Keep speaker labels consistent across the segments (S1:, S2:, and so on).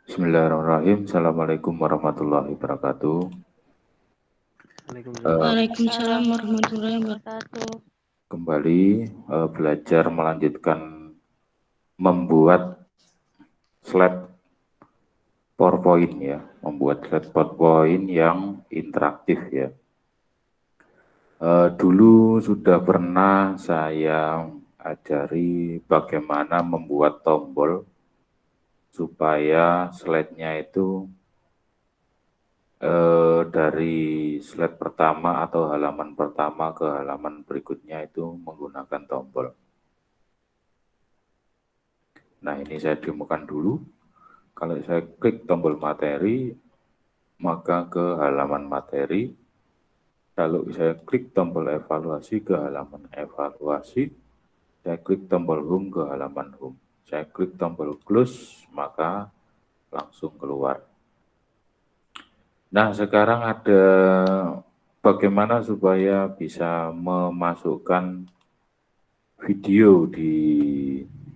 S1: Bismillahirrahmanirrahim. Assalamualaikum warahmatullahi wabarakatuh.
S2: Waalaikumsalam warahmatullahi wabarakatuh.
S1: Kembali belajar melanjutkan membuat slide PowerPoint ya, membuat slide PowerPoint yang interaktif ya. Dulu sudah pernah saya ajari bagaimana membuat tombol supaya slide-nya itu dari slide pertama atau halaman pertama ke halaman berikutnya itu menggunakan tombol. Nah, ini saya demokan dulu. Kalau saya klik tombol materi, maka ke halaman materi. Kalau saya klik tombol evaluasi ke halaman evaluasi, saya klik tombol home ke halaman home. Saya klik tombol close, maka langsung keluar. Nah, sekarang ada bagaimana supaya bisa memasukkan video di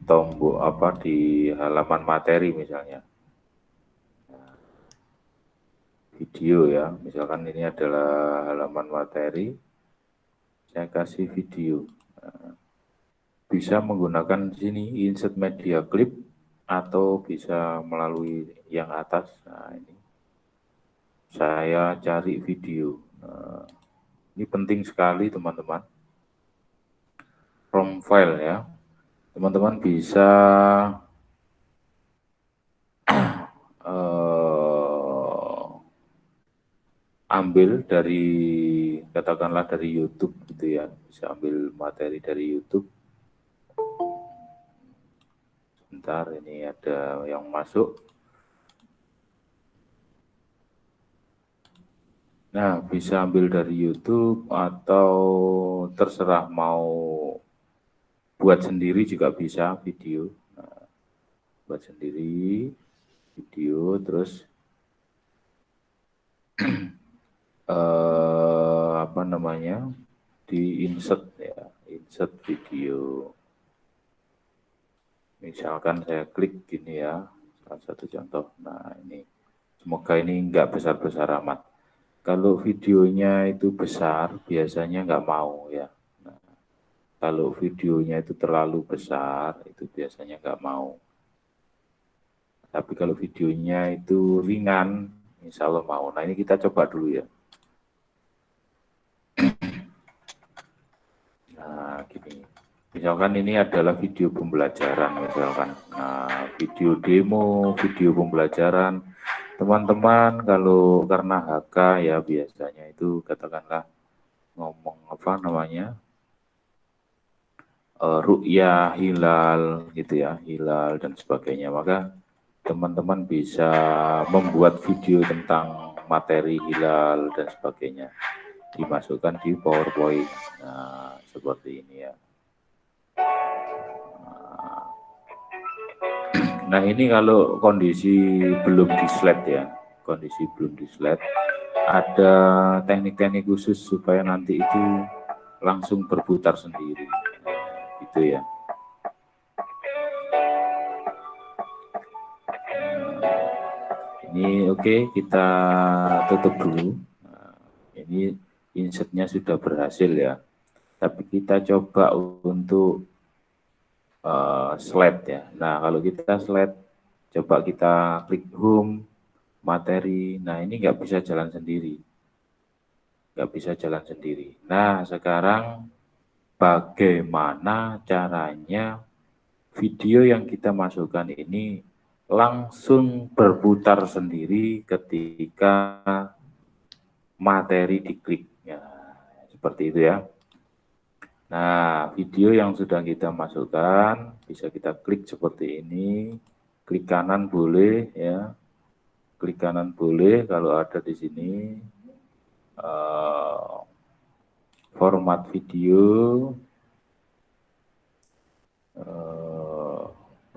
S1: tombol di halaman materi misalnya. Video ya, misalkan ini adalah halaman materi, saya kasih video. Bisa menggunakan sini insert media clip atau bisa melalui yang atas. Nah, ini saya cari video. Ini penting sekali teman-teman. From file ya, teman-teman bisa ambil dari katakanlah dari YouTube gitu ya, bisa ambil materi dari YouTube. Sebentar, ini ada yang masuk. Nah, bisa ambil dari YouTube atau terserah mau buat sendiri juga bisa video. Nah, buat sendiri video terus di insert ya, insert video. Misalkan saya klik gini ya, salah satu contoh. Nah, ini semoga ini enggak besar-besar amat. Kalau videonya itu besar, biasanya nggak mau ya. Nah, kalau videonya itu terlalu besar, itu biasanya nggak mau. Tapi kalau videonya itu ringan, insya Allah mau. Nah, ini kita coba dulu ya. Nah, gini. Misalkan ini adalah video pembelajaran, misalkan. Nah, video demo, video pembelajaran. Teman-teman, kalau karena HK ya biasanya itu katakanlah ngomong ru'yah, hilal gitu ya, hilal dan sebagainya. Maka teman-teman bisa membuat video tentang materi hilal dan sebagainya, dimasukkan di PowerPoint. Nah, seperti ini ya. Nah, ini kalau kondisi belum di slide ya, kondisi belum di slide, ada teknik-teknik khusus supaya nanti itu langsung berputar sendiri, gitu ya. Ini oke, kita tutup dulu. Nah, ini insertnya sudah berhasil ya. Tapi kita coba untuk slide ya. Nah, kalau kita slide, coba kita klik home, materi. Nah, ini nggak bisa jalan sendiri. Nggak bisa jalan sendiri. Nah, sekarang bagaimana caranya video yang kita masukkan ini langsung berputar sendiri ketika materi diklik. Ya, seperti itu ya. Nah, video yang sudah kita masukkan bisa kita klik seperti ini. Klik kanan boleh ya. Klik kanan boleh kalau ada di sini. Format video.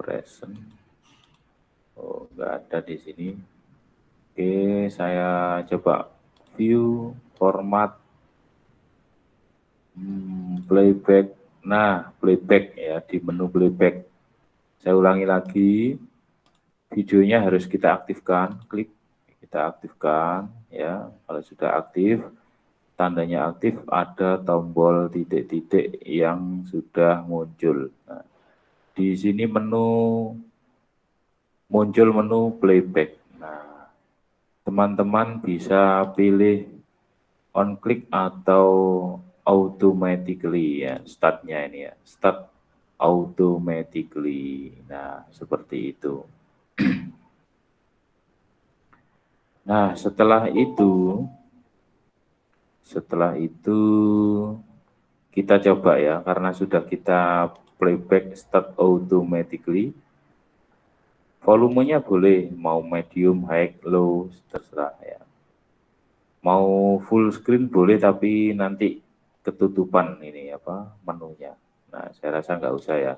S1: Present. Oh, nggak ada di sini. Oke, saya coba view format playback. Nah, playback ya, di menu playback. Saya ulangi lagi. videonya harus kita aktifkan, klik kita aktifkan ya. Kalau sudah aktif, tandanya aktif, ada tombol titik-titik yang sudah muncul. Nah, di sini muncul menu playback. Nah, teman-teman bisa pilih on click atau automatically ya, startnya ini ya, start automatically. Nah, seperti itu. Nah, setelah itu kita coba ya, karena sudah kita playback start automatically. Volumenya boleh mau medium, high, low, terserah ya. Mau full screen boleh, tapi nanti ketutupan ini apa menunya. Nah, saya rasa nggak usah ya.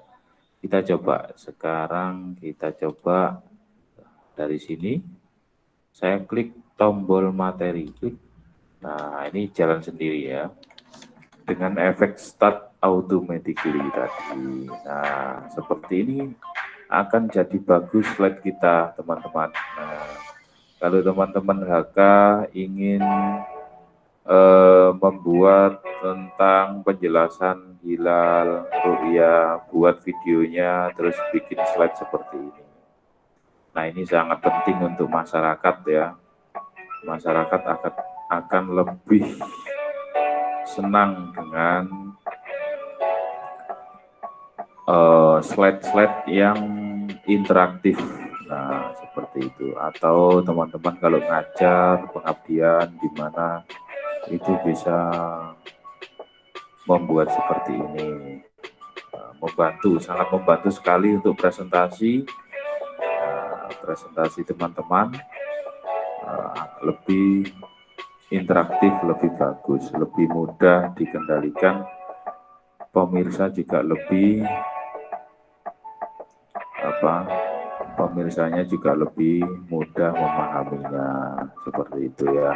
S1: Kita coba sekarang, kita coba dari sini. Saya klik tombol materi, klik. Nah, ini jalan sendiri ya, dengan efek start automatically tadi. Nah, seperti ini akan jadi bagus slide kita, teman-teman. Nah, kalau teman-teman HK ingin membuat tentang penjelasan hilal, ru'yah, buat videonya, terus bikin slide seperti ini. Nah, ini sangat penting untuk masyarakat ya. Masyarakat akan lebih senang dengan slide-slide yang interaktif. Nah, seperti itu. Atau teman-teman kalau ngajar pengabdian di mana itu bisa membuat seperti ini. Membantu, sangat membantu sekali untuk presentasi. Presentasi teman-teman lebih interaktif, lebih bagus, lebih mudah dikendalikan. Pemirsa juga lebih pemirsanya juga lebih mudah memahaminya, seperti itu ya.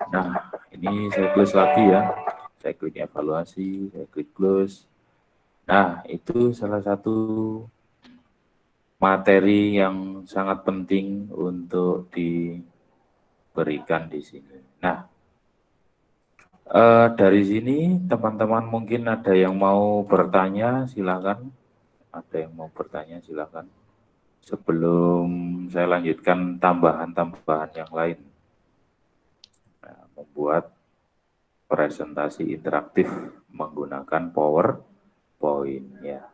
S1: Nah, ini saya close lagi ya. Saya klik evaluasi, saya klik close. Nah, itu salah satu materi yang sangat penting untuk diberikan di sini. Nah, dari sini teman-teman mungkin ada yang mau bertanya, silakan. Ada yang mau bertanya, silakan. Sebelum saya lanjutkan tambahan-tambahan yang lain. Nah, membuat presentasi interaktif menggunakan PowerPoint ya.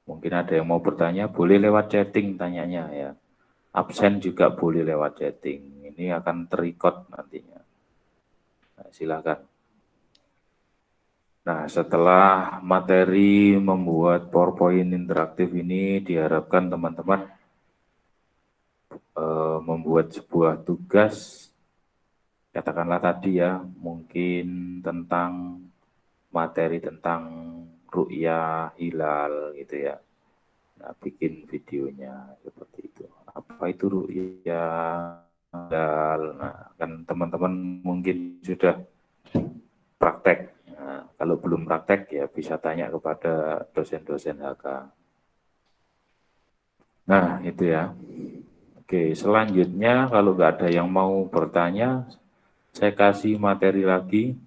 S1: Mungkin ada yang mau bertanya, boleh lewat chatting tanyanya ya. Absen juga boleh lewat chatting. Ini akan terrecord nantinya. Nah, silakan. Nah, setelah materi membuat PowerPoint interaktif ini, diharapkan teman-teman membuat sebuah tugas, katakanlah tadi ya, mungkin tentang materi tentang ru'yah hilal gitu ya. Nah, bikin videonya seperti itu. Apa itu ru'yah hilal? Nah, kan teman-teman mungkin sudah praktek. Nah, kalau belum praktek ya bisa tanya kepada dosen-dosen HK. Nah, itu ya. Oke, selanjutnya kalau nggak ada yang mau bertanya, saya kasih materi lagi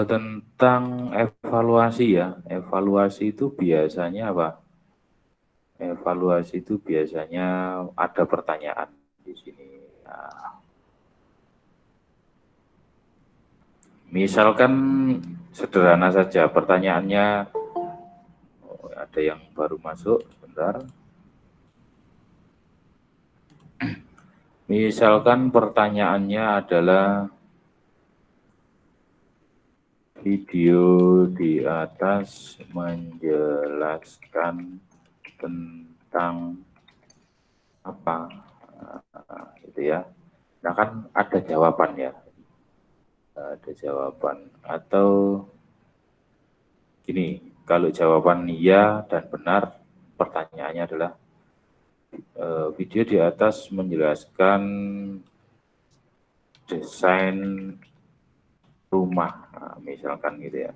S1: tentang evaluasi ya. Evaluasi itu biasanya apa? Evaluasi itu biasanya ada pertanyaan di sini. Nah, misalkan sederhana saja pertanyaannya, ada yang baru masuk, sebentar. Misalkan pertanyaannya adalah video di atas menjelaskan tentang apa, gitu ya. Nah kan ada jawaban ya, ada jawaban. Atau gini, kalau jawaban iya dan benar, pertanyaannya adalah video di atas menjelaskan desain rumah, nah, misalkan gitu ya.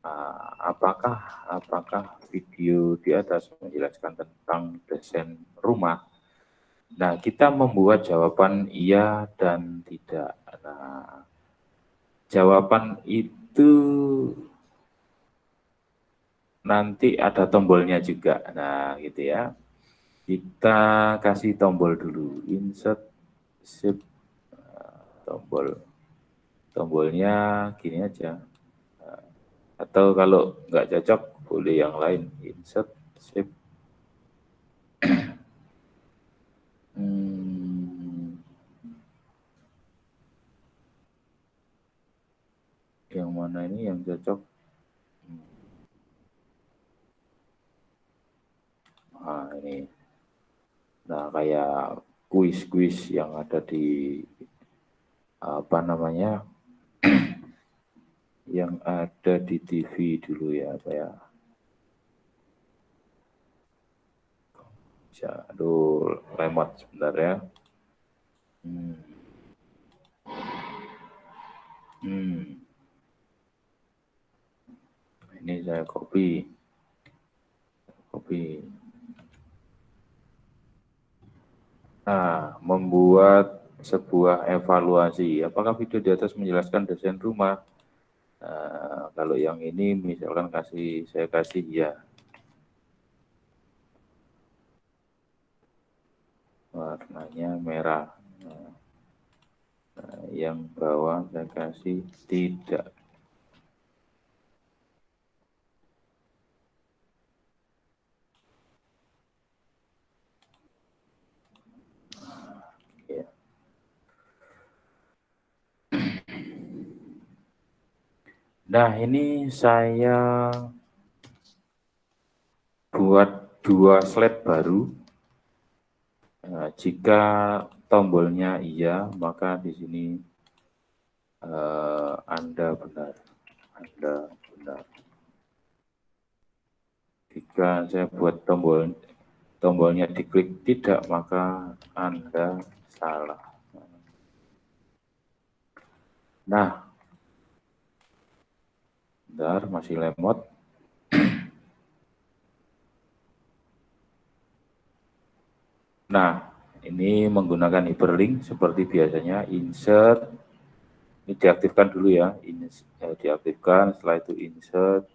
S1: apakah video di atas menjelaskan tentang desain rumah? Nah, kita membuat jawaban iya dan tidak. Nah, jawaban itu nanti ada tombolnya juga. Nah, gitu ya. Kita kasih tombol dulu, insert shift, tombolnya gini aja. Atau kalau nggak cocok, boleh yang lain, insert shift. Yang mana ini yang cocok? Nah, ini. Nah, kayak kuis-kuis yang ada di apa namanya? Yang ada di TV dulu ya, apa ya? Aduh, lemot sebentar ya. Ini saya copy. Nah, membuat sebuah evaluasi. Apakah video di atas menjelaskan desain rumah? Nah, kalau yang ini misalkan saya kasih ya. Warnanya merah. Nah, yang bawah saya kasih tidak. Ya. Nah, ini saya buat 2 slide baru. Nah, jika tombolnya iya, maka di sini Anda benar. Jika saya buat tombolnya diklik tidak, maka Anda salah. Nah, bentar, masih lemot. Nah, ini menggunakan hyperlink seperti biasanya, insert, ini diaktifkan dulu ya, diaktifkan, setelah itu insert,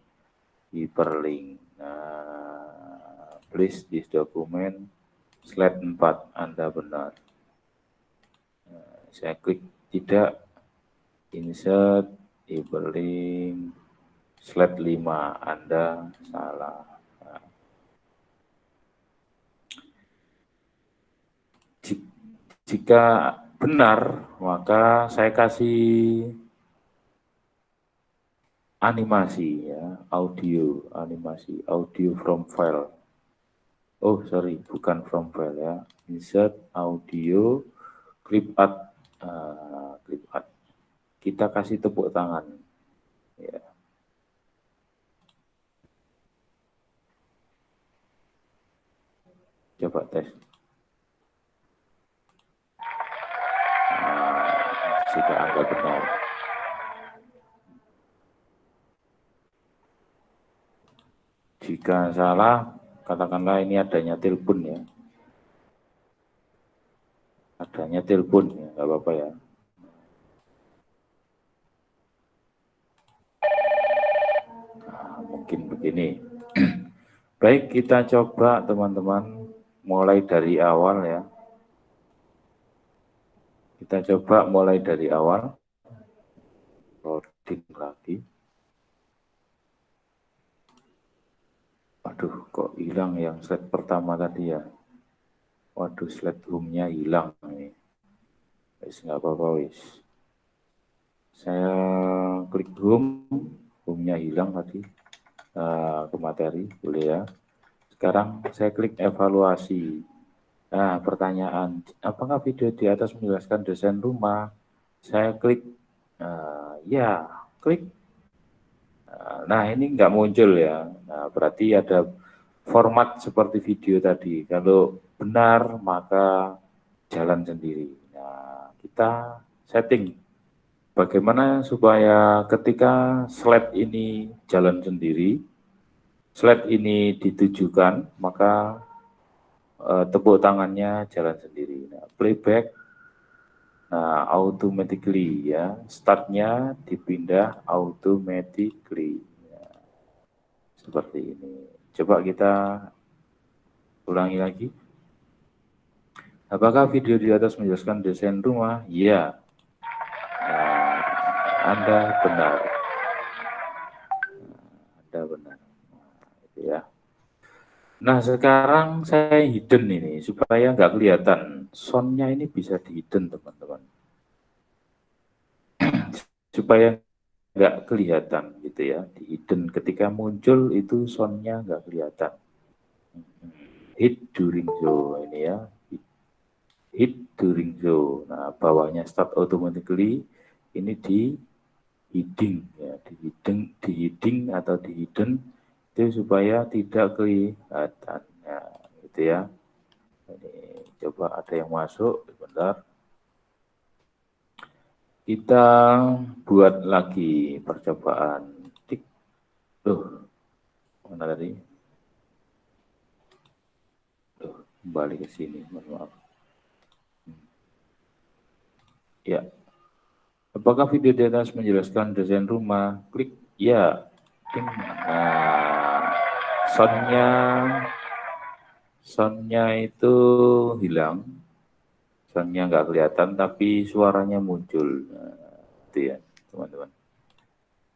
S1: hyperlink. Nah, please this document, slide 4, Anda benar. Nah, saya klik tidak, insert, hyperlink, slide 5, Anda salah. Nah, jika benar, maka saya kasih animasi ya, animasi audio from file. Oh, sorry, bukan from file ya. Insert audio, clip art, Kita kasih tepuk tangan. Ya. Coba tes. Jika Anda benar. Jika salah, katakanlah ini adanya telepon ya. Adanya telepon ya, nggak apa-apa ya. Nah, mungkin begini. Baik, kita coba teman-teman mulai dari awal ya. Kita coba mulai dari awal. Loading lagi. Waduh, kok hilang yang slide pertama tadi ya. Waduh, slide home-nya hilang nih. Wis nggak apa-apa wis. Saya klik home-nya hilang tadi. Ke materi, boleh ya. Sekarang saya klik evaluasi. Nah, pertanyaan, apakah video di atas menjelaskan desain rumah? Saya klik, ya, klik. Nah, ini nggak muncul ya. Nah, berarti ada format seperti video tadi. Kalau benar, maka jalan sendiri. Nah, kita setting. bagaimana supaya ketika slide ini jalan sendiri, slide ini ditujukan, maka tepuk tangannya jalan sendiri. Nah, playback, nah automatically ya, startnya dipindah automatically. Ya, seperti ini. Coba kita ulangi lagi. Apakah video di atas menjelaskan desain rumah? Ya. Nah, Anda benar. Anda benar. Nah, itu ya. Nah, sekarang saya hidden ini supaya nggak kelihatan. Soundnya ini bisa di hidden, teman-teman. Supaya nggak kelihatan gitu ya, di hidden. Ketika muncul itu soundnya nggak kelihatan. Hit during show ini ya. Hit during show. Nah, bawahnya start automatically, ini di hiding ya, di hiding atau di hidden itu supaya tidak kelihatan ya, gitu ya. Ini coba ada yang masuk, sebentar. Kita buat lagi percobaan. Tik. Tuh, mana tadi? Tuh, kembali ke sini, mohon maaf. Ya. Apakah video di atas menjelaskan desain rumah? Klik ya. Nah, soundnya itu hilang. Soundnya nggak kelihatan, tapi suaranya muncul. Nah, itu ya, teman-teman.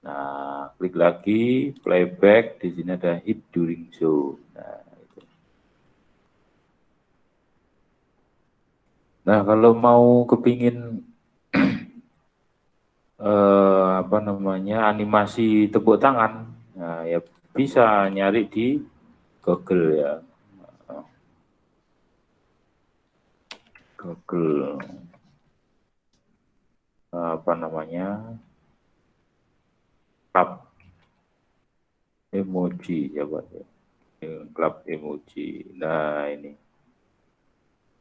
S1: Nah, klik lagi, playback. Di sini ada hit during show. Nah, itu. Nah, kalau mau kepingin apa namanya, animasi tepuk tangan, nah ya bisa nyari di Google ya. Google apa namanya, club emoji ya Pak ya. Club emoji. Nah, ini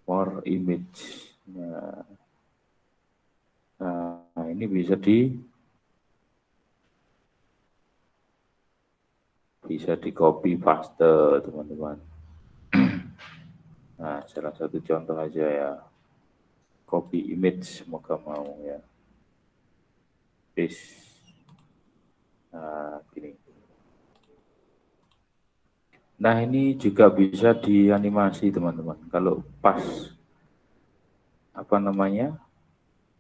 S1: more image. Nah, ini bisa di copy paste, teman-teman. Nah, salah satu contoh aja ya. Copy image, semoga mau ya. Paste. Nah, gini. Nah, ini juga bisa dianimasi, teman-teman. Kalau pas apa namanya?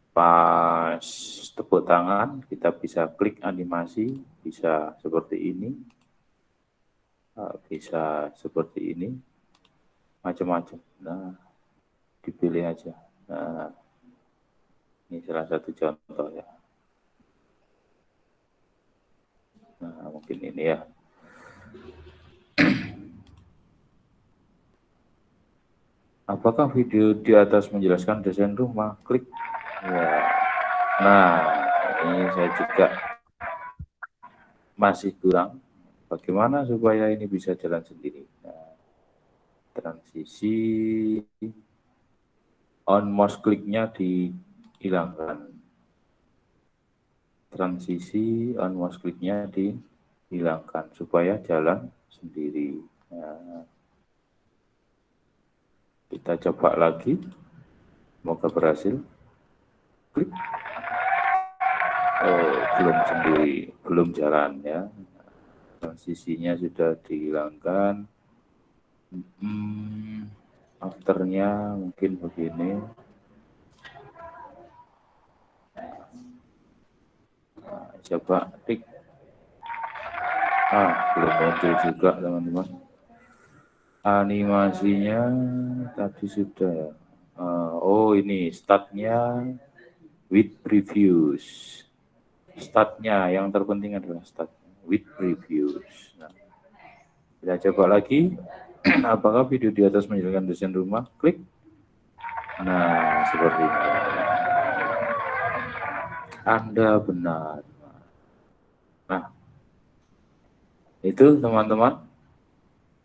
S1: Pas tepuk tangan, kita bisa klik animasi, bisa seperti ini. Bisa seperti ini. Macam-macam. Nah, dipilih aja. Nah, ini salah satu contoh ya. Nah, mungkin ini ya. Apakah video di atas menjelaskan desain rumah? Klik. Ya. Nah, ini saya juga masih kurang. Bagaimana supaya ini bisa jalan sendiri? Nah, transisi on mouse kliknya dihilangkan. Transisi on mouse kliknya dihilangkan supaya jalan sendiri. Nah, kita coba lagi. Semoga berhasil. Klik. Oh, belum sendiri, belum jalan ya. Transisinya sudah dihilangkan. Afternya mungkin begini. Nah, coba tik. Belum muncul juga, teman-teman. Animasinya tadi sudah. Oh, ini startnya with previews. Startnya yang terpenting adalah start with previews. Nah, kita coba lagi. Apakah video di atas menjelaskan desain rumah? Klik. Nah, seperti ini. Anda benar. Nah, itu teman-teman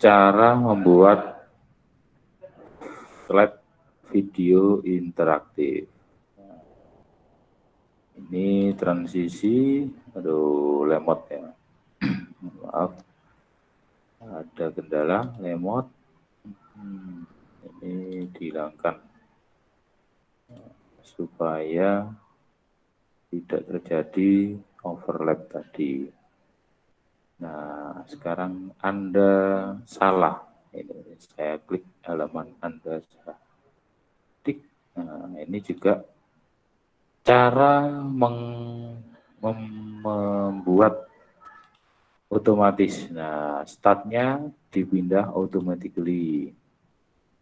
S1: cara membuat slide video interaktif. Ini transisi, aduh lemot ya. Maaf, ada kendala lemot. Ini dihilangkan supaya tidak terjadi overlap tadi. Nah, sekarang Anda salah. Ini saya klik halaman Anda salah. Klik. Nah, ini juga cara membuat otomatis. Nah, startnya dipindah automatically.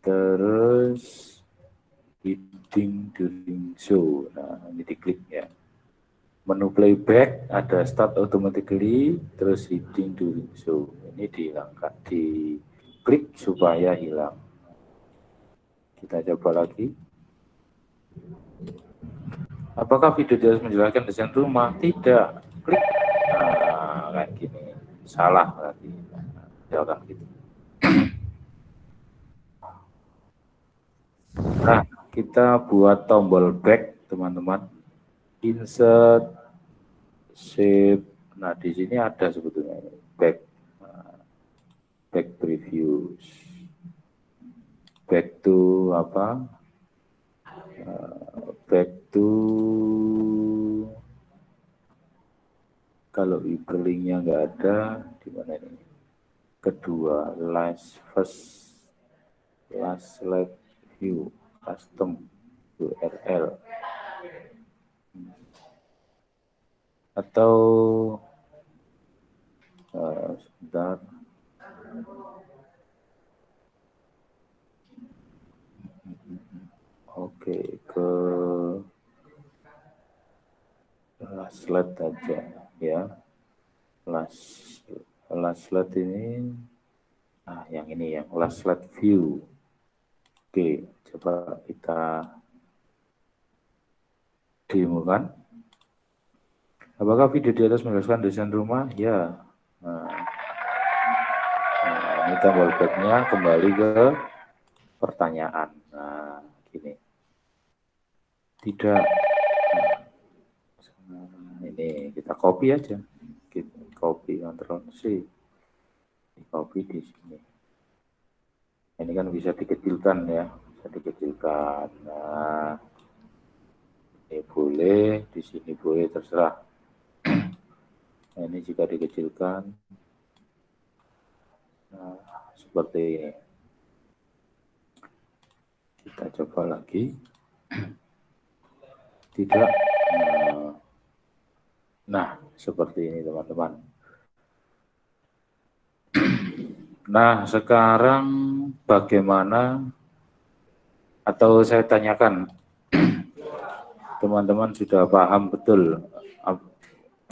S1: Terus heading during show. Nah, ini diklik ya. Menu playback ada start automatically, terus heading during show. Ini dihilangkan, diklik supaya hilang. Kita coba lagi. Apakah video di atas menjelaskan desain rumah? Tidak. Klik. Nah, kayak gini. Salah lagi. Jangan gitu. Nah, kita buat tombol back, teman-teman. Insert, save. Nah, di sini ada sebetulnya back, back previews. Back to apa? Back to, kalau hyperlinknya nggak ada, di mana ini? Kedua, last slide view, custom URL. Atau sebentar. Oke, ke last slide aja ya. Last slide ini, nah yang ini yang last slide view. Oke, coba kita demokan. Apakah video di atas menjelaskan desain rumah? Ya. Nah, ini tombol back-nya kembali ke pertanyaan. Nah, gini. Tidak. Ini kita copy aja. Kita copy, Ctrl C. Di copy di sini. Ini kan bisa dikecilkan ya. Bisa dikecilkan. Nah, ini boleh, di sini boleh, terserah. Nah, ini jika dikecilkan. Nah, seperti ini. Kita coba lagi. Tidak. Nah, seperti ini teman-teman. Nah, sekarang bagaimana, atau saya tanyakan, teman-teman sudah paham betul,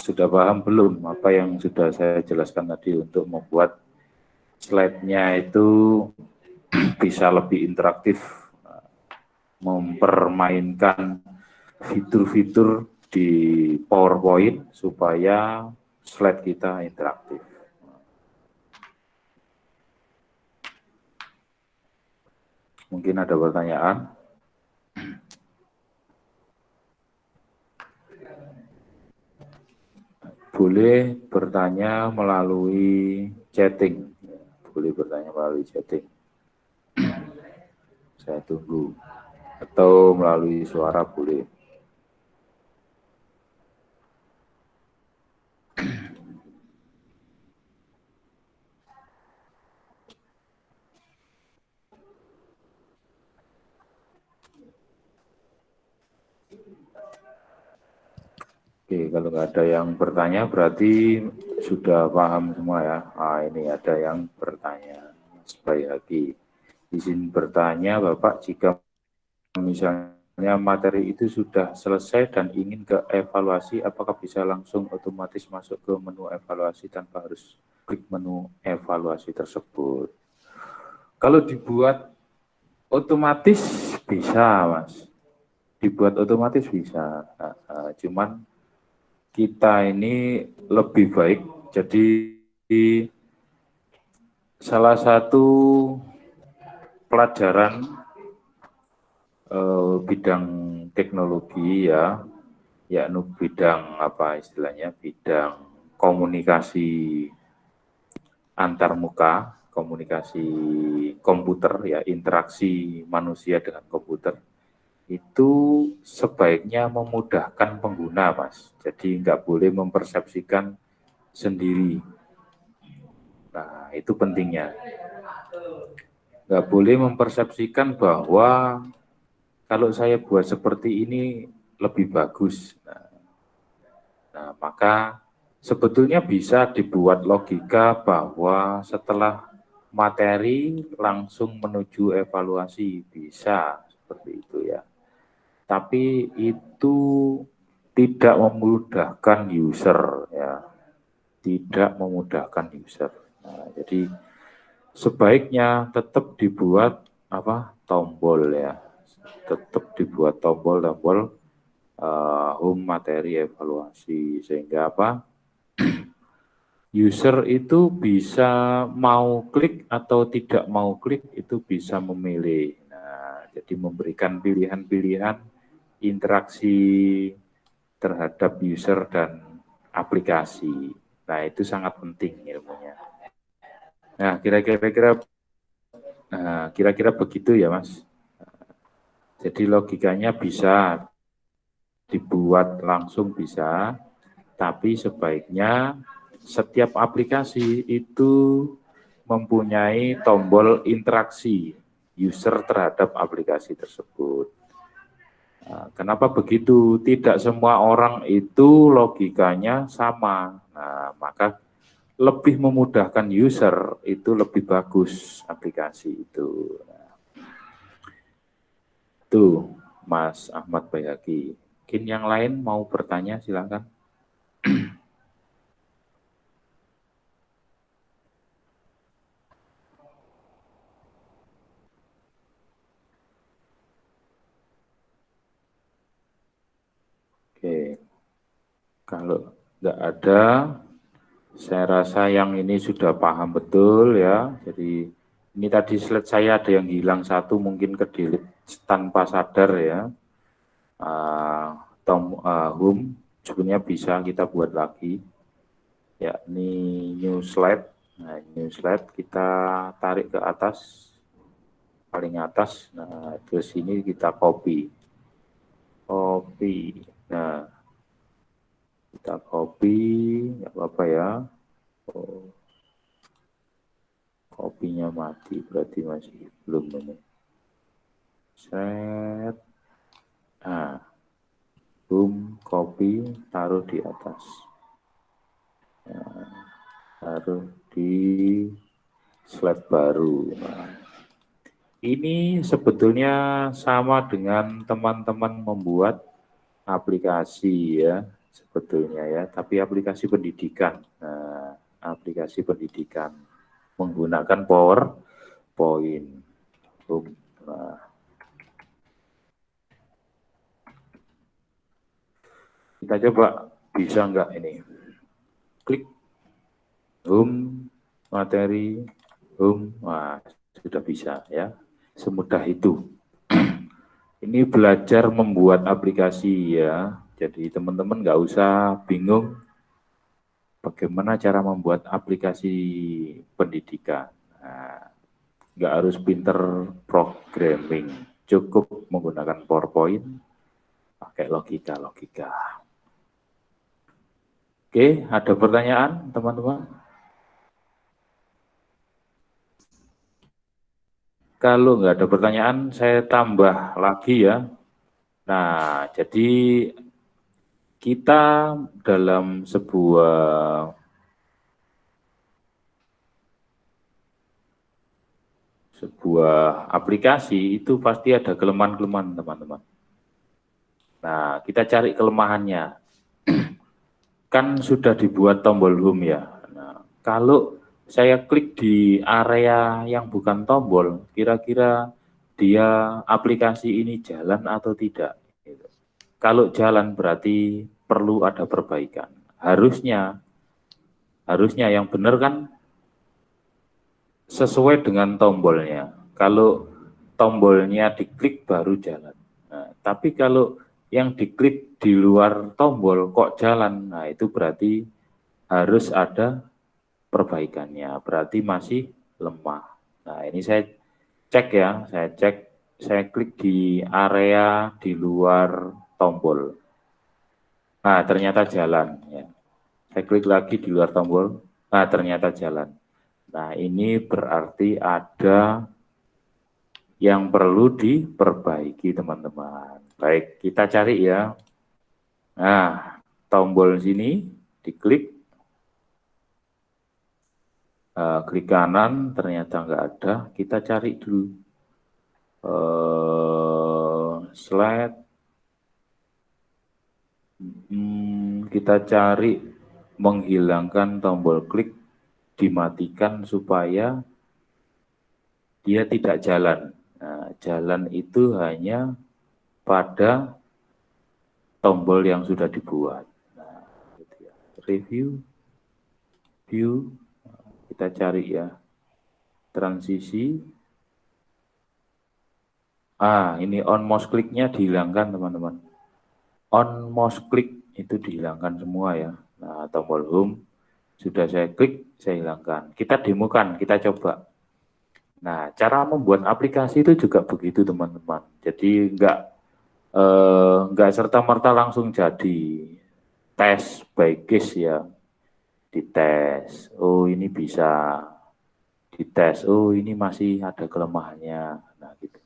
S1: sudah paham belum apa yang sudah saya jelaskan tadi untuk membuat slide-nya itu bisa lebih interaktif, mempermainkan fitur-fitur di PowerPoint supaya slide kita interaktif. Mungkin ada pertanyaan? Boleh bertanya melalui chatting. Boleh bertanya melalui chatting. Saya tunggu. Atau melalui suara boleh. Oke, kalau nggak ada yang bertanya berarti sudah paham semua ya. Ah, ini ada yang bertanya. Supaya lagi izin bertanya Bapak, jika misalnya materi itu sudah selesai dan ingin ke evaluasi, apakah bisa langsung otomatis masuk ke menu evaluasi tanpa harus klik menu evaluasi tersebut? Kalau dibuat otomatis bisa, Mas. Dibuat otomatis bisa. Cuman kita ini lebih baik, jadi salah satu pelajaran bidang teknologi ya, yakni bidang apa istilahnya, bidang komunikasi antarmuka, komunikasi komputer ya, interaksi manusia dengan komputer, itu sebaiknya memudahkan pengguna, Mas. Jadi nggak boleh mempersepsikan sendiri. Nah, itu pentingnya. Nggak boleh mempersepsikan bahwa kalau saya buat seperti ini lebih bagus. Nah, maka sebetulnya bisa dibuat logika bahwa setelah materi langsung menuju evaluasi, bisa seperti itu ya. Tapi itu tidak memudahkan user ya, tidak memudahkan user. Nah, jadi sebaiknya tetap dibuat apa, tombol ya, tetap dibuat tombol-tombol home materi evaluasi, sehingga apa, user itu bisa mau klik atau tidak mau klik, itu bisa memilih. Nah, jadi memberikan pilihan-pilihan interaksi terhadap user dan aplikasi. Nah, itu sangat penting ilmunya. Nah, kira-kira begitu ya, Mas. Jadi logikanya bisa dibuat langsung bisa, tapi sebaiknya setiap aplikasi itu mempunyai tombol interaksi user terhadap aplikasi tersebut. Nah, kenapa begitu? Tidak semua orang itu logikanya sama. Nah, maka lebih memudahkan user itu lebih bagus aplikasi itu. Nah, itu Mas Ahmad Bayhaqi. Mungkin yang lain mau bertanya, silakan. Oke, kalau nggak ada, saya rasa yang ini sudah paham betul ya. Jadi ini tadi slide saya ada yang hilang satu, mungkin ke delete tanpa sadar ya. Home sebenarnya bisa kita buat lagi, yakni new slide. Nah, new slide kita tarik ke atas, paling atas. Nah, terus ini kita copy. Nah, kita copy, nggak apa-apa ya. Oh, kopinya mati, berarti masih belum ini. Set. Nah, boom, copy, taruh di atas. Nah, taruh di slide baru. Nah, ini sebetulnya sama dengan teman-teman membuat aplikasi ya, sebetulnya ya, tapi aplikasi pendidikan. Nah, aplikasi pendidikan menggunakan PowerPoint. Nah, kita coba bisa nggak ini? Klik home, materi, home, wah sudah bisa ya, semudah itu. Ini belajar membuat aplikasi ya, jadi teman-teman nggak usah bingung bagaimana cara membuat aplikasi pendidikan. Nah, nggak harus pinter programming, cukup menggunakan PowerPoint, pakai logika-logika. Oke, ada pertanyaan teman-teman? Kalau nggak ada pertanyaan, saya tambah lagi ya. Nah, jadi kita dalam sebuah aplikasi itu pasti ada kelemahan-kelemahan, teman-teman. Nah, kita cari kelemahannya. Kan sudah dibuat tombol home ya. Nah, kalau saya klik di area yang bukan tombol, kira-kira dia aplikasi ini jalan atau tidak. Kalau jalan berarti perlu ada perbaikan. Harusnya yang benar kan sesuai dengan tombolnya. Kalau tombolnya diklik baru jalan. Nah, tapi kalau yang diklik di luar tombol kok jalan. Nah, itu berarti harus ada perbaikannya, berarti masih lemah. Nah, ini saya cek ya, saya klik di area di luar tombol. Nah, ternyata jalan ya. Saya klik lagi di luar tombol. Nah, ternyata jalan. Nah, ini berarti ada yang perlu diperbaiki, teman-teman. Baik, kita cari ya. Nah, tombol sini diklik. Klik kanan, ternyata nggak ada. Kita cari dulu. Slide. Kita cari menghilangkan tombol klik, dimatikan supaya dia tidak jalan. Nah, jalan itu hanya pada tombol yang sudah dibuat. Nah, gitu ya. Review, view, kita cari ya. Transisi. Ini on mouse click-nya dihilangkan, teman-teman. On mouse click itu dihilangkan semua ya. Nah, tombol home sudah saya klik, saya hilangkan. Kita demokan, kita coba. Nah, cara membuat aplikasi itu juga begitu, teman-teman. Jadi enggak serta-merta langsung jadi. Tes by case ya. Dites. Oh, ini bisa. Dites. Oh, ini masih ada kelemahannya. Nah, gitu.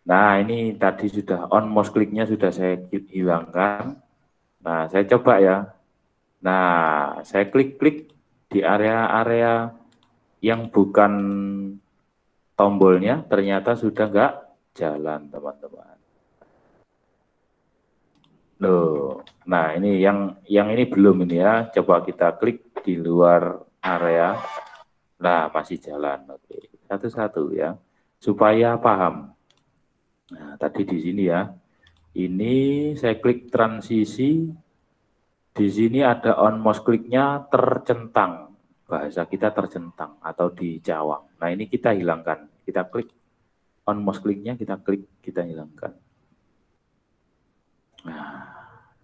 S1: Nah, ini tadi sudah on mouse click-nya sudah saya hilangkan. Nah, saya coba ya. Nah, saya klik-klik di area-area yang bukan tombolnya, ternyata sudah nggak jalan, teman-teman. Loh, nah ini yang ini belum ini ya. Coba kita klik di luar area. Nah, masih jalan. Oke, satu-satu ya, supaya paham. Nah, tadi di sini ya. Ini saya klik transisi. Di sini ada on mouse click-nya tercentang. Bahasa kita tercentang atau dicawang. Nah, ini kita hilangkan. Kita klik on mouse click-nya, kita klik, kita hilangkan. Nah,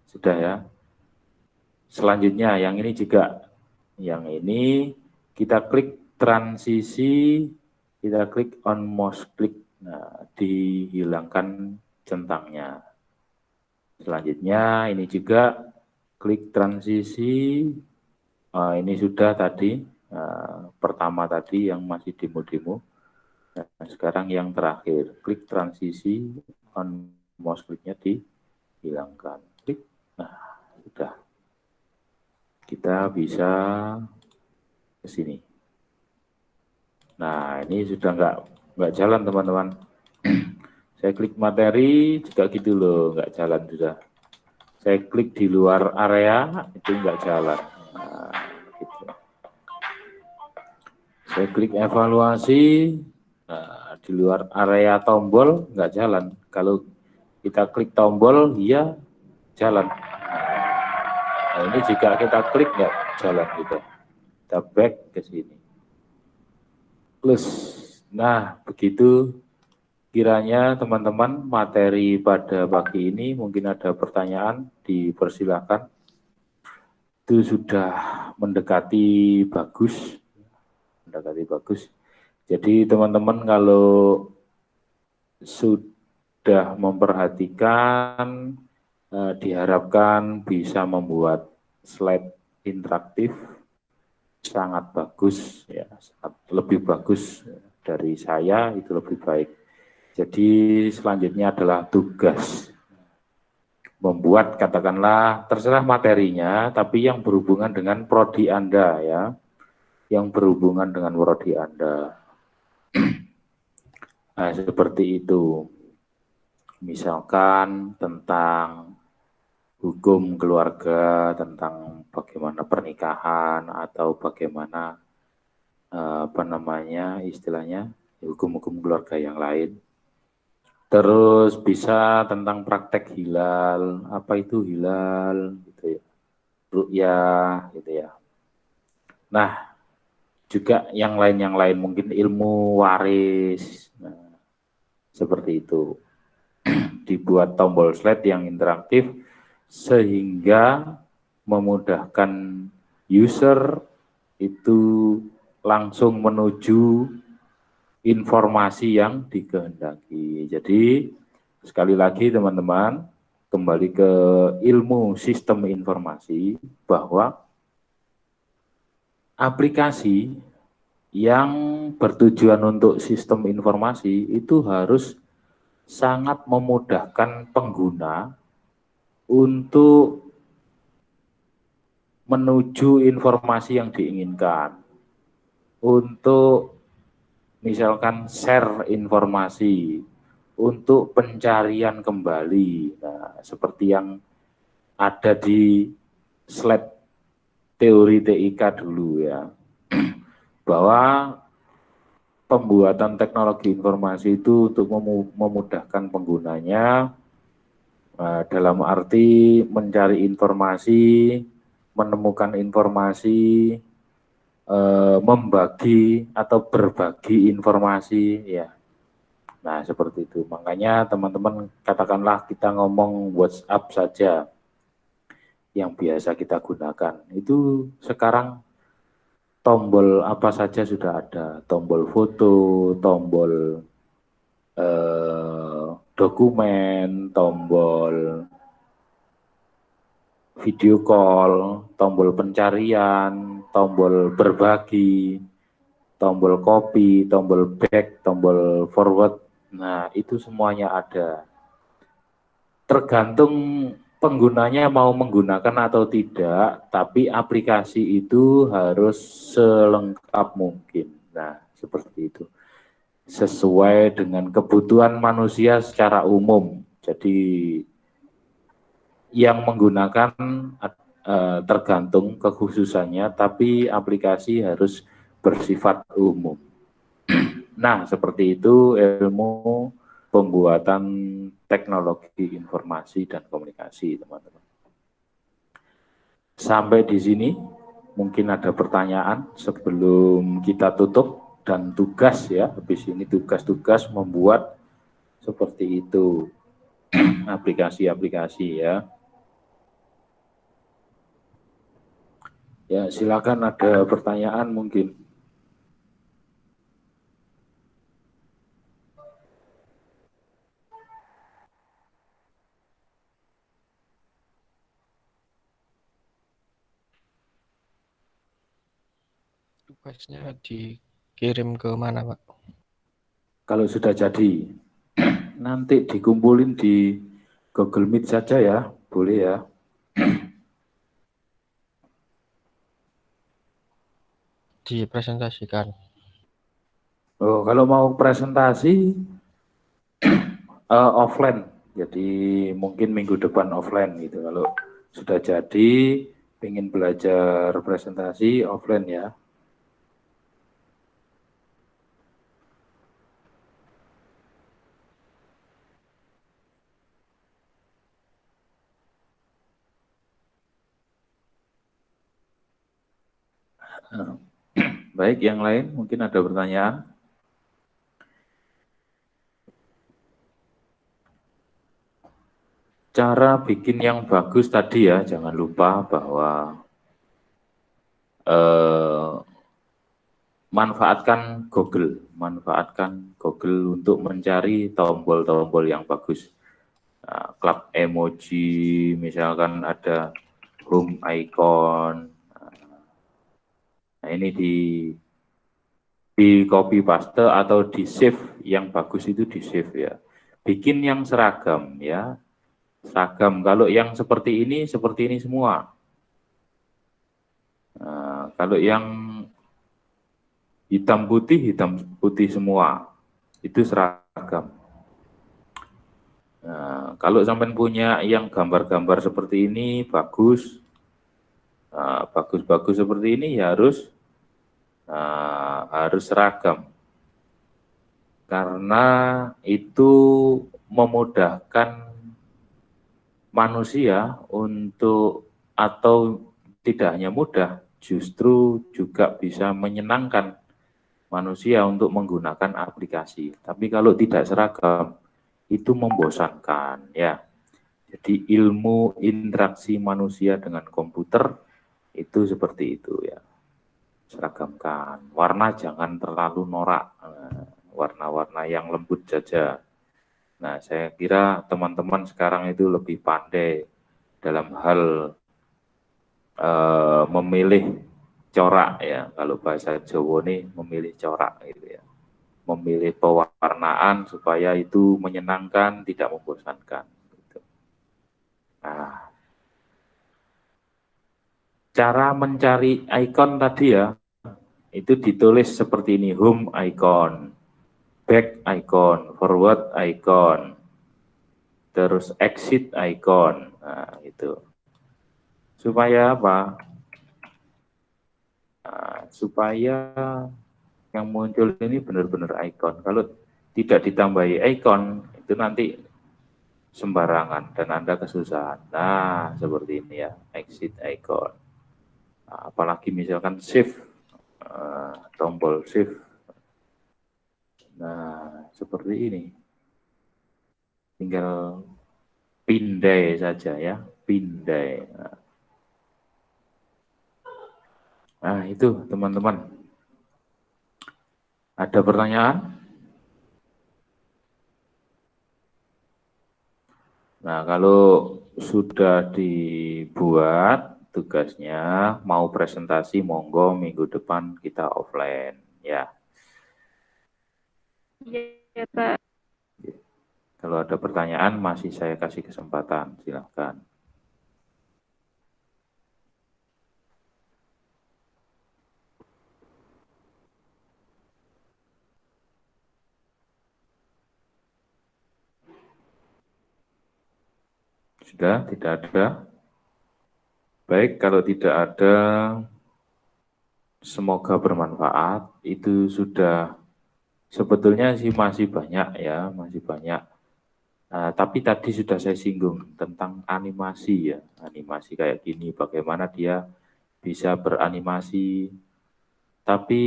S1: sudah ya. Selanjutnya yang ini juga. Yang ini kita klik transisi, kita klik on mouse click. Nah, dihilangkan centangnya. Selanjutnya ini juga klik transisi. Ini sudah tadi pertama tadi yang masih demo-demo. Nah, sekarang yang terakhir klik transisi, on mouse click-nya dihilangkan. Klik. Nah, sudah. Kita bisa ke sini. Nah, ini sudah nggak jalan, teman-teman. Saya klik materi juga gitu loh, nggak jalan sudah. Saya klik di luar area itu nggak jalan. Nah, gitu. Saya klik evaluasi, nah, di luar area tombol nggak jalan. Kalau kita klik tombol, iya jalan. Nah, ini jika kita klik nggak jalan gitu. Kita back ke sini. Close. Nah, begitu. Kiranya teman-teman materi pada pagi ini mungkin ada pertanyaan, dipersilakan. Itu sudah mendekati bagus. Jadi teman-teman kalau sudah memperhatikan, diharapkan bisa membuat slide interaktif sangat bagus, ya, sangat lebih bagus dari saya, itu lebih baik. Jadi selanjutnya adalah tugas membuat, katakanlah terserah materinya, tapi yang berhubungan dengan prodi Anda ya, yang berhubungan dengan prodi Anda. Nah, seperti itu. Misalkan tentang hukum keluarga, tentang bagaimana pernikahan atau bagaimana istilahnya hukum-hukum keluarga yang lain. Terus bisa tentang praktek hilal, apa itu hilal gitu ya, ru'yah gitu ya. Nah, juga yang lain mungkin ilmu waris, nah, seperti itu. dibuat tombol slide yang interaktif sehingga memudahkan user itu langsung menuju informasi yang dikehendaki. Jadi sekali lagi teman-teman, kembali ke ilmu sistem informasi bahwa aplikasi yang bertujuan untuk sistem informasi itu harus sangat memudahkan pengguna untuk menuju informasi yang diinginkan, untuk misalkan share informasi, untuk pencarian kembali. Nah, seperti yang ada di slide teori TIK dulu ya, bahwa pembuatan teknologi informasi itu untuk memudahkan penggunanya dalam arti mencari informasi, menemukan informasi, membagi atau berbagi informasi ya. Nah, seperti itu. Makanya teman-teman katakanlah kita ngomong WhatsApp saja yang biasa kita gunakan. Itu sekarang tombol apa saja sudah ada, tombol foto, tombol dokumen, tombol video call, tombol pencarian, tombol berbagi, tombol copy, tombol back, tombol forward. Nah, itu semuanya ada. Tergantung penggunanya mau menggunakan atau tidak, tapi aplikasi itu harus selengkap mungkin. Nah, seperti itu. Sesuai dengan kebutuhan manusia secara umum. Jadi yang menggunakan tergantung kekhususannya, tapi aplikasi harus bersifat umum. Nah, seperti itu ilmu pembuatan teknologi informasi dan komunikasi, teman-teman. Sampai di sini, mungkin ada pertanyaan sebelum kita tutup, dan tugas ya, habis ini tugas-tugas membuat seperti itu, aplikasi-aplikasi ya. Ya, silakan ada pertanyaan mungkin.
S3: Tugasnya dikirim ke mana, Pak?
S1: Kalau sudah jadi, nanti dikumpulin di Google Meet saja ya, boleh ya.
S3: Dipresentasikan.
S1: Oh, kalau mau presentasi offline, jadi mungkin minggu depan offline gitu. Kalau sudah jadi, ingin belajar presentasi offline ya. Baik, yang lain mungkin ada pertanyaan. Cara bikin yang bagus tadi ya, jangan lupa bahwa manfaatkan Google untuk mencari tombol-tombol yang bagus. Nah, klub emoji, misalkan ada home icon. Nah, ini di copy paste atau di save, yang bagus itu di save ya. Bikin yang seragam ya. Seragam, kalau yang seperti ini semua. Nah, kalau yang hitam putih semua, itu seragam. Nah, kalau sampai punya yang gambar-gambar seperti ini bagus, bagus-bagus seperti ini ya harus seragam, karena itu memudahkan manusia untuk, atau tidak hanya mudah, justru juga bisa menyenangkan manusia untuk menggunakan aplikasi. Tapi kalau tidak seragam, itu membosankan ya. Jadi ilmu interaksi manusia dengan komputer itu seperti itu ya. Seragamkan. Warna jangan terlalu norak. Warna-warna yang lembut saja. Nah, saya kira teman-teman sekarang itu lebih pandai dalam hal memilih corak ya. Kalau bahasa Jawa nih memilih corak gitu ya. Memilih pewarnaan supaya itu menyenangkan, tidak membosankan. Gitu. Nah, cara mencari icon tadi ya, itu ditulis seperti ini, home icon, back icon, forward icon, terus exit icon. Nah, itu. Supaya apa? Nah, supaya yang muncul ini benar-benar icon. Kalau tidak ditambahi icon, itu nanti sembarangan dan Anda kesusahan. Nah, seperti ini ya, exit icon. Nah, apalagi misalkan shift, tombol shift. Nah, seperti ini. Tinggal pindai saja ya, pindai. Nah, itu teman-teman. Ada pertanyaan? Nah, kalau sudah dibuat tugasnya, mau presentasi, monggo minggu depan kita offline ya.
S2: Iya, Pak.
S1: Kalau ada pertanyaan masih saya kasih kesempatan, silahkan. Sudah, tidak ada? Baik, kalau tidak ada, semoga bermanfaat. Itu sudah, sebetulnya sih masih banyak ya, masih banyak. Nah, tapi tadi sudah saya singgung tentang animasi ya, animasi kayak gini, bagaimana dia bisa beranimasi, tapi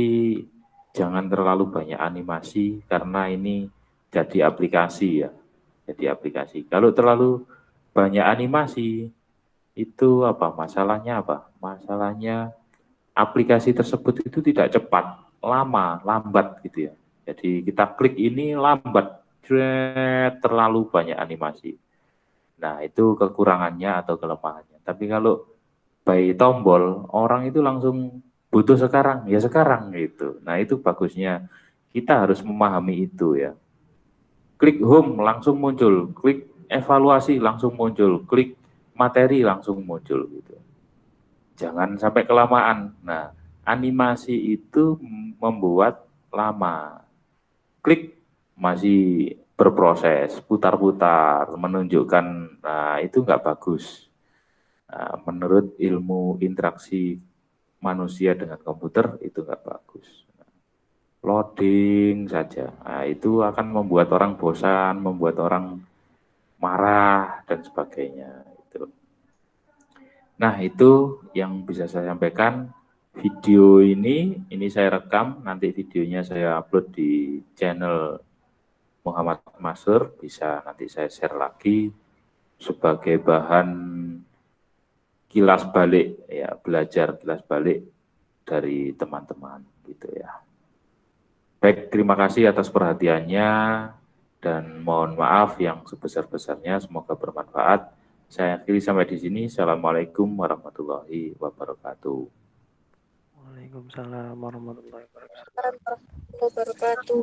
S1: jangan terlalu banyak animasi karena ini jadi aplikasi ya, jadi aplikasi. Kalau terlalu banyak animasi, itu apa? Masalahnya apa? Masalahnya aplikasi tersebut itu tidak cepat, lama, lambat gitu ya. Jadi kita klik ini lambat, terlalu banyak animasi. Nah, itu kekurangannya atau kelemahannya. Tapi kalau by tombol, orang itu langsung butuh sekarang, ya sekarang gitu. Nah, itu bagusnya. Kita harus memahami itu ya. Klik home langsung muncul, klik evaluasi langsung muncul, klik materi langsung muncul gitu. Jangan sampai kelamaan. Nah, animasi itu membuat lama. Klik masih berproses, putar-putar, menunjukkan, nah itu nggak bagus. Nah, menurut ilmu interaksi manusia dengan komputer itu nggak bagus. Loading saja, nah, itu akan membuat orang bosan, membuat orang marah dan sebagainya. Nah, itu yang bisa saya sampaikan. Video ini saya rekam, nanti videonya saya upload di channel Muhammad Masur, bisa nanti saya share lagi sebagai bahan kilas balik, ya belajar kilas balik dari teman-teman gitu ya. Baik, terima kasih atas perhatiannya dan mohon maaf yang sebesar-besarnya, semoga bermanfaat. Saya akhiri sampai di sini. Assalamualaikum warahmatullahi wabarakatuh.
S3: Waalaikumsalam warahmatullahi wabarakatuh.
S2: Warahmatullahi wabarakatuh.